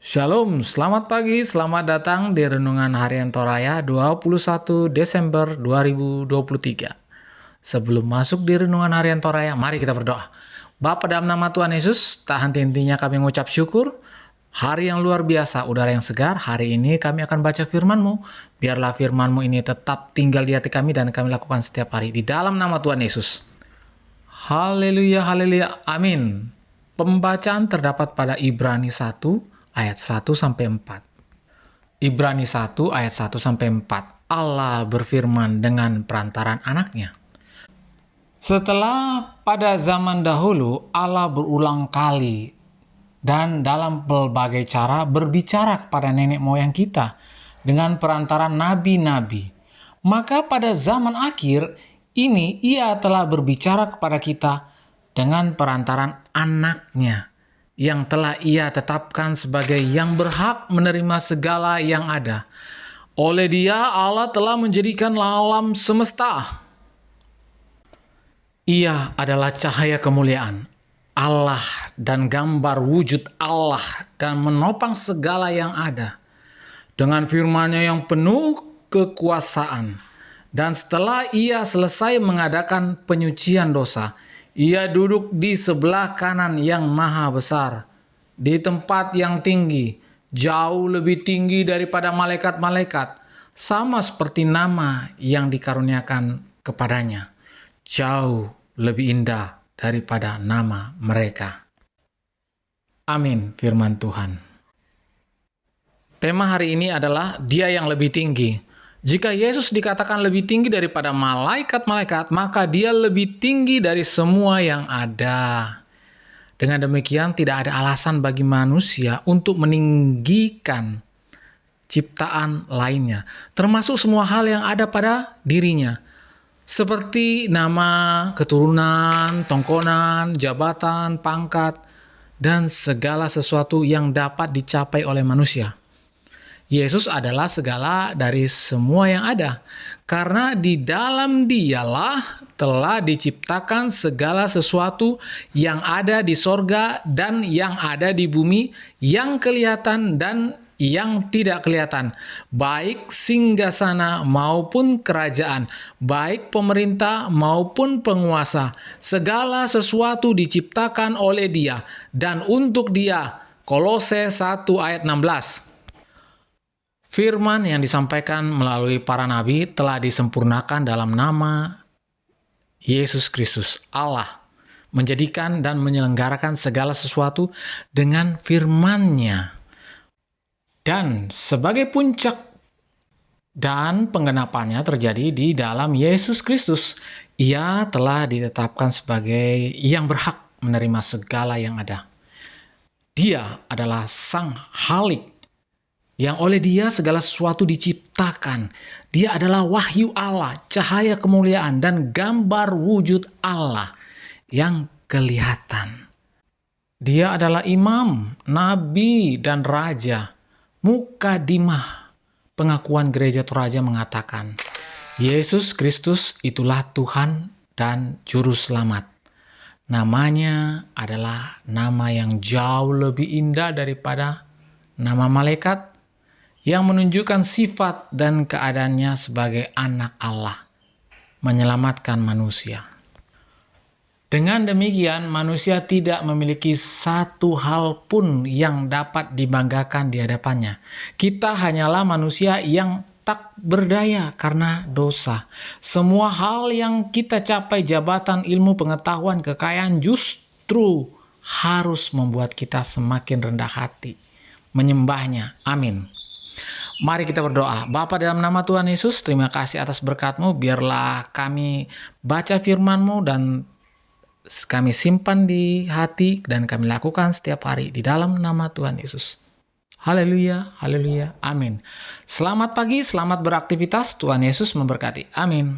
Shalom, selamat pagi, selamat datang di Renungan Harian Toraya 21 Desember 2023. Sebelum masuk di Renungan Harian Toraya, mari kita berdoa. Bapa dalam nama Tuhan Yesus, tak henti-hentinya kami mengucap syukur. Hari yang luar biasa, udara yang segar, hari ini kami akan baca firman-Mu. Biarlah firman-Mu ini tetap tinggal di hati kami dan kami lakukan setiap hari. Di dalam nama Tuhan Yesus. Haleluya, haleluya, amin. Pembacaan terdapat pada Ibrani 1 ayat 1-4. Ibrani 1 ayat 1-4. Allah berfirman dengan perantaran anaknya. Setelah pada zaman dahulu Allah berulang kali dan dalam berbagai cara berbicara kepada nenek moyang kita dengan perantaran nabi-nabi. Maka pada zaman akhir ini ia telah berbicara kepada kita dengan perantaran anaknya, yang telah ia tetapkan sebagai yang berhak menerima segala yang ada. Oleh dia Allah telah menjadikan alam semesta. Ia adalah cahaya kemuliaan Allah dan gambar wujud Allah dan menopang segala yang ada. Dengan firman-Nya yang penuh kekuasaan. Dan setelah ia selesai mengadakan penyucian dosa, ia duduk di sebelah kanan yang maha besar, di tempat yang tinggi, jauh lebih tinggi daripada malaikat-malaikat, sama seperti nama yang dikaruniakan kepadanya, jauh lebih indah daripada nama mereka. Amin, firman Tuhan. Tema hari ini adalah Dia yang lebih tinggi. Jika Yesus dikatakan lebih tinggi daripada malaikat-malaikat, maka Dia lebih tinggi dari semua yang ada. Dengan demikian, tidak ada alasan bagi manusia untuk meninggikan ciptaan lainnya, termasuk semua hal yang ada pada dirinya, seperti nama, keturunan, tongkonan, jabatan, pangkat, dan segala sesuatu yang dapat dicapai oleh manusia. Yesus adalah segala dari semua yang ada, karena di dalam Dialah telah diciptakan segala sesuatu yang ada di sorga dan yang ada di bumi, yang kelihatan dan yang tidak kelihatan, baik singgasana maupun kerajaan, baik pemerintah maupun penguasa. Segala sesuatu diciptakan oleh Dia dan untuk Dia. Kolose 1 ayat 16. Firman yang disampaikan melalui para nabi telah disempurnakan dalam nama Yesus Kristus, Allah, menjadikan dan menyelenggarakan segala sesuatu dengan firman-Nya. Dan sebagai puncak dan penggenapannya terjadi di dalam Yesus Kristus. Ia telah ditetapkan sebagai yang berhak menerima segala yang ada. Dia adalah Sang Halik, yang oleh Dia segala sesuatu diciptakan. Dia adalah wahyu Allah, cahaya kemuliaan, dan gambar wujud Allah yang kelihatan. Dia adalah imam, nabi, dan raja. Mukadimah pengakuan gereja Toraja mengatakan, Yesus Kristus itulah Tuhan dan Juru Selamat. Namanya adalah nama yang jauh lebih indah daripada nama malaikat, yang menunjukkan sifat dan keadaannya sebagai anak Allah, menyelamatkan manusia. Dengan demikian, manusia tidak memiliki satu hal pun yang dapat dibanggakan di hadapannya. Kita hanyalah manusia yang tak berdaya karena dosa. Semua hal yang kita capai, jabatan, ilmu, pengetahuan, kekayaan, justru harus membuat kita semakin rendah hati menyembahnya. Amin. Mari kita berdoa. Bapa dalam nama Tuhan Yesus, terima kasih atas berkat-Mu. Biarlah kami baca firman-Mu dan kami simpan di hati dan kami lakukan setiap hari di dalam nama Tuhan Yesus. Haleluya, haleluya, amin. Selamat pagi, selamat beraktivitas. Tuhan Yesus memberkati. Amin.